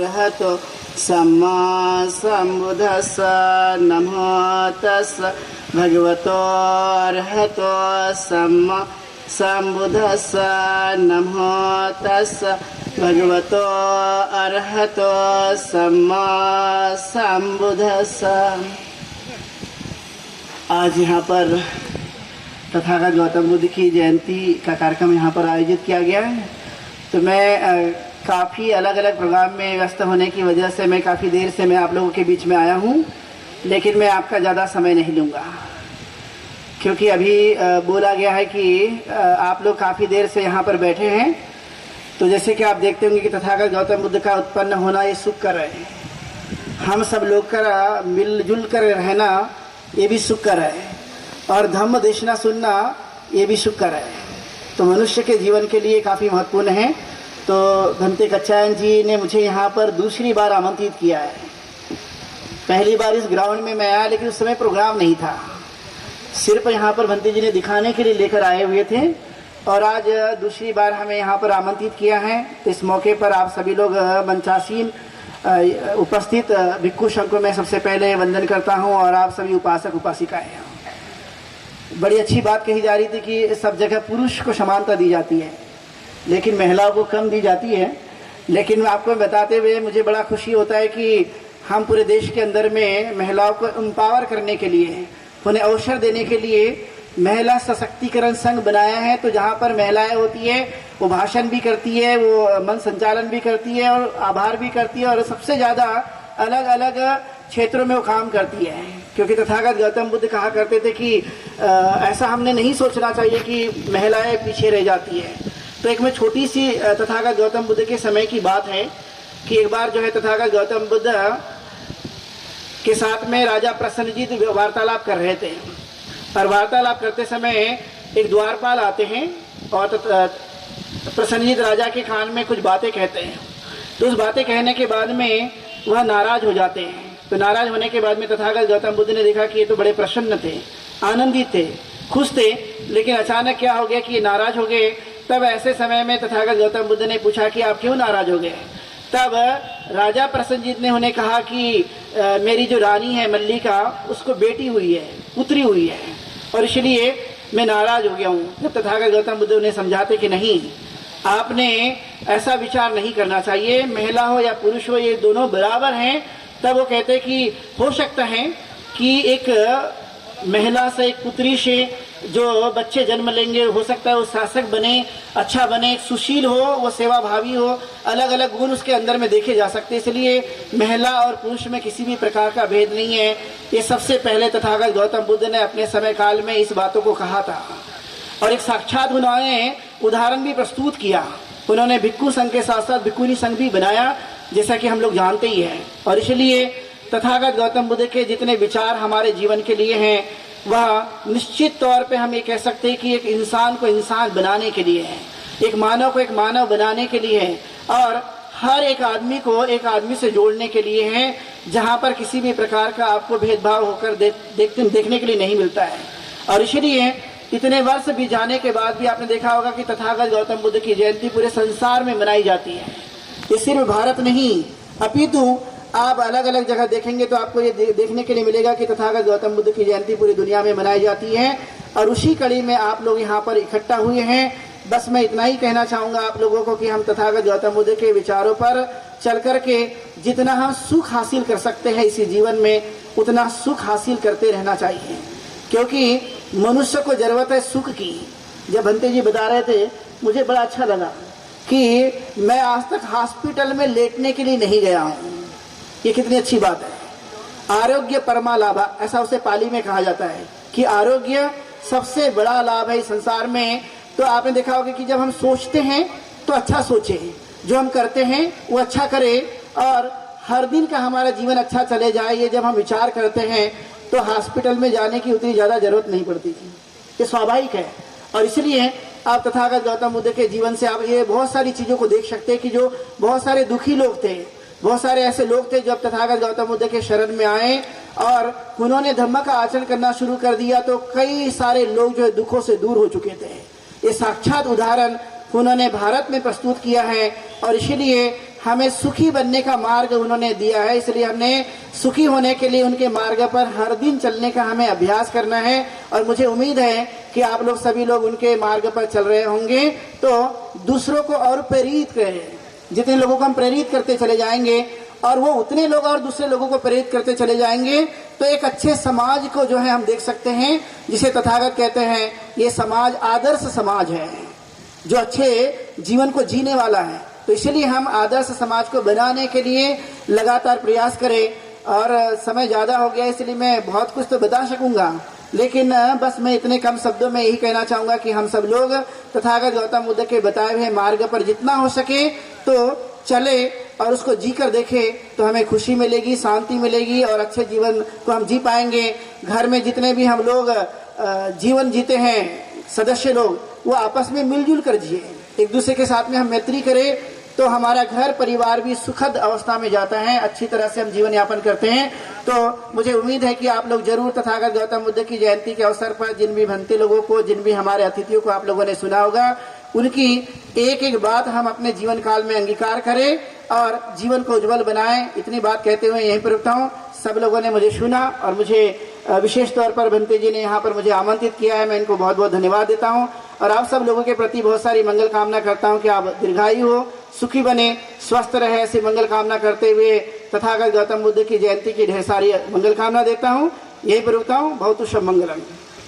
अरहतो सम्मा सम्बुद्धस्स नमो तस्स भगवतो अरहतो सम्मा सम्बुद्धस्स नमो तस्स भगवतो अरहतो सम्मा सम्बुद्धस्स। आज यहाँ पर तथागत गौतम बुद्ध की जयंती का कार्यक्रम यहाँ पर आयोजित किया गया है। तो मैं काफ़ी अलग अलग प्रोग्राम में व्यस्त होने की वजह से मैं काफ़ी देर से मैं आप लोगों के बीच में आया हूँ, लेकिन मैं आपका ज़्यादा समय नहीं लूँगा, क्योंकि अभी बोला गया है कि आप लोग काफ़ी देर से यहाँ पर बैठे हैं। तो जैसे कि आप देखते होंगे कि तथागत गौतम बुद्ध का उत्पन्न होना ये सुख कर है, हम सब लोग का मिलजुल कर रहना ये भी सुख कर है, और धम्म देशना सुनना ये भी सुख कर है। तो मनुष्य के जीवन के लिए काफ़ी महत्वपूर्ण है। तो भंते कच्चायन जी ने मुझे यहाँ पर दूसरी बार आमंत्रित किया है। पहली बार इस ग्राउंड में मैं आया, लेकिन उस समय प्रोग्राम नहीं था, सिर्फ यहाँ पर भंते जी ने दिखाने के लिए लेकर आए हुए थे, और आज दूसरी बार हमें यहाँ पर आमंत्रित किया है। तो इस मौके पर आप सभी लोग मंचासीन उपस्थित भिक्खु संघ को मैं सबसे पहले वंदन करता हूँ, और आप सभी उपासक उपासिकाएं हैं। बड़ी अच्छी बात कही जा रही थी कि सब जगह पुरुष को समानता दी जाती है, लेकिन महिलाओं को कम दी जाती है। लेकिन आपको बताते हुए मुझे बड़ा खुशी होता है कि हम पूरे देश के अंदर में महिलाओं को एम्पावर करने के लिए, उन्हें अवसर देने के लिए महिला सशक्तिकरण संघ बनाया है। तो जहाँ पर महिलाएं होती है वो भाषण भी करती है, वो मन संचालन भी करती है, और आभार भी करती है, और सबसे ज़्यादा अलग अलग क्षेत्रों में वो काम करती है। क्योंकि तथागत गौतम बुद्ध कहा करते थे कि ऐसा हमने नहीं सोचना चाहिए कि महिलाएं पीछे रह जाती है। तो एक में छोटी सी तथागत गौतम बुद्ध के समय की बात है कि एक बार जो है तथागत गौतम बुद्ध के साथ में राजा प्रसन्नजीत वार्तालाप कर रहे थे, और वार्तालाप करते समय एक द्वारपाल आते हैं और प्रसन्नजीत राजा के कान में कुछ बातें कहते हैं। तो उस बातें कहने के बाद में वह नाराज हो जाते हैं। तो नाराज होने के बाद में तथागत गौतम बुद्ध ने देखा कि ये तो बड़े प्रसन्न थे, आनंदित थे, खुश थे, लेकिन अचानक क्या हो गया कि ये नाराज हो गए। तब ऐसे समय में तथागत गौतम बुद्ध ने पूछा कि आप क्यों नाराज हो गए। तब राजा प्रसन्नजीत ने उन्हें कहा कि मेरी जो रानी है मल्लिका, उसको बेटी हुई है, पुत्री हुई है, और इसलिए मैं नाराज हो गया हूँ। जब तथागत गौतम बुद्ध उन्हें समझाते कि नहीं, आपने ऐसा विचार नहीं करना चाहिए, महिला हो या पुरुष हो ये दोनों बराबर हैं। तब वो कहते कि हो सकता है कि एक महिला से, एक पुत्री से जो बच्चे जन्म लेंगे, हो सकता है वो शासक बने, अच्छा बने, सुशील हो, वो सेवा भावी हो, अलग अलग गुण उसके अंदर में देखे जा सकते हैं। इसलिए महिला और पुरुष में किसी भी प्रकार का भेद नहीं है। ये सबसे पहले तथागत गौतम बुद्ध ने अपने समय काल में इस बातों को कहा था, और एक साक्षात उन्होंने उदाहरण भी प्रस्तुत किया। उन्होंने भिक्खु संघ के साथ साथ भिक्खुनी संघ भी बनाया, जैसा कि हम लोग जानते ही हैं। और इसलिए तथागत गौतम बुद्ध के जितने विचार हमारे जीवन के लिए हैं, वह निश्चित तौर पे हम ये कह सकते हैं कि एक इंसान को इंसान बनाने के लिए है, एक मानव को एक मानव बनाने के लिए है, और हर एक आदमी को एक आदमी से जोड़ने के लिए है, जहाँ पर किसी भी प्रकार का आपको भेदभाव होकर देखने के लिए नहीं मिलता है। और इसलिए इतने वर्ष भी जाने के बाद भी आपने देखा होगा कि तथागत गौतम बुद्ध की जयंती पूरे संसार में मनाई जाती है। ये सिर्फ भारत नहीं, अपितु आप अलग अलग जगह देखेंगे तो आपको ये देखने के लिए मिलेगा कि तथागत गौतम बुद्ध की जयंती पूरी दुनिया में मनाई जाती है। और उसी कड़ी में आप लोग यहाँ पर इकट्ठा हुए हैं। बस मैं इतना ही कहना चाहूँगा आप लोगों को कि हम तथागत गौतम बुद्ध के विचारों पर चल कर के जितना हम सुख हासिल कर सकते हैं इसी जीवन में, उतना सुख हासिल करते रहना चाहिए, क्योंकि मनुष्य को जरूरत है सुख की। जब भंते जी बता रहे थे, मुझे बड़ा अच्छा लगा कि मैं आज तक हॉस्पिटल में लेटने के लिए नहीं गया हूँ। ये कितनी अच्छी बात है। आरोग्य परमा लाभ, ऐसा उसे पाली में कहा जाता है कि आरोग्य सबसे बड़ा लाभ है इस संसार में। तो आपने देखा होगा कि जब हम सोचते हैं तो अच्छा सोचें, जो हम करते हैं वो अच्छा करें, और हर दिन का हमारा जीवन अच्छा चले जाए, ये जब हम विचार करते हैं तो हॉस्पिटल में जाने की उतनी ज़्यादा जरूरत नहीं पड़ती थी। ये स्वाभाविक है। और इसलिए आप तथागत गौतम बुद्ध के जीवन से आप ये बहुत सारी चीज़ों को देख सकते हैं कि जो बहुत सारे दुखी लोग थे, बहुत सारे ऐसे लोग थे जब तथागत गौतम बुद्ध के शरण में आए और उन्होंने धम्म का आचरण करना शुरू कर दिया, तो कई सारे लोग जो है दुखों से दूर हो चुके थे। ये साक्षात उदाहरण उन्होंने भारत में प्रस्तुत किया है। और इसीलिए हमें सुखी बनने का मार्ग उन्होंने दिया है, इसलिए हमने सुखी होने के लिए उनके मार्ग पर हर दिन चलने का हमें अभ्यास करना है। और मुझे उम्मीद है कि आप लोग सभी लोग उनके मार्ग पर चल रहे होंगे, तो दूसरों को और प्रेरित करें। जितने लोगों को हम प्रेरित करते चले जाएंगे और वो उतने लोग और दूसरे लोगों को प्रेरित करते चले जाएंगे, तो एक अच्छे समाज को जो है हम देख सकते हैं, जिसे तथागत कहते हैं ये समाज आदर्श समाज है, जो अच्छे जीवन को जीने वाला है। तो इसलिए हम आदर्श समाज को बनाने के लिए लगातार प्रयास करें। और समय ज़्यादा हो गया इसलिए मैं बहुत कुछ तो बता सकूंगा, लेकिन बस मैं इतने कम शब्दों में यही कहना चाहूँगा कि हम सब लोग तथागत गौतम बुद्ध के बताए हुए मार्ग पर जितना हो सके तो चले और उसको जी कर देखे, तो हमें खुशी मिलेगी, शांति मिलेगी और अच्छे जीवन को हम जी पाएंगे। घर में जितने भी हम लोग जीवन जीते हैं सदस्य लोग, वो आपस में मिलजुल कर जिए, एक दूसरे के साथ में हम मैत्री करें, तो हमारा घर परिवार भी सुखद अवस्था में जाता है, अच्छी तरह से हम जीवन यापन करते हैं। तो मुझे उम्मीद है कि आप लोग जरूर तथागत गौतम बुद्ध की जयंती के अवसर पर जिन भी भंते लोगों को, जिन भी हमारे अतिथियों को आप लोगों ने सुना होगा, उनकी एक एक बात हम अपने जीवन काल में अंगीकार करें और जीवन को उज्जवल बनाएं। इतनी बात कहते हुए यहीं पर रुकता हूँ। सब लोगों ने मुझे सुना और मुझे विशेष तौर पर भंते जी ने यहाँ पर मुझे आमंत्रित किया है, मैं इनको बहुत बहुत धन्यवाद देता हूँ। और आप सब लोगों के प्रति बहुत सारी मंगल कामना करता हूँ कि आप दीर्घायु हो, सुखी बने, स्वस्थ रहे, ऐसी मंगल कामना करते हुए तथागत गौतम बुद्ध की जयंती की ढेर सारी मंगल कामना देता हूँ। यही पर रुकता हूँ। बहुत शुभ मंगलम।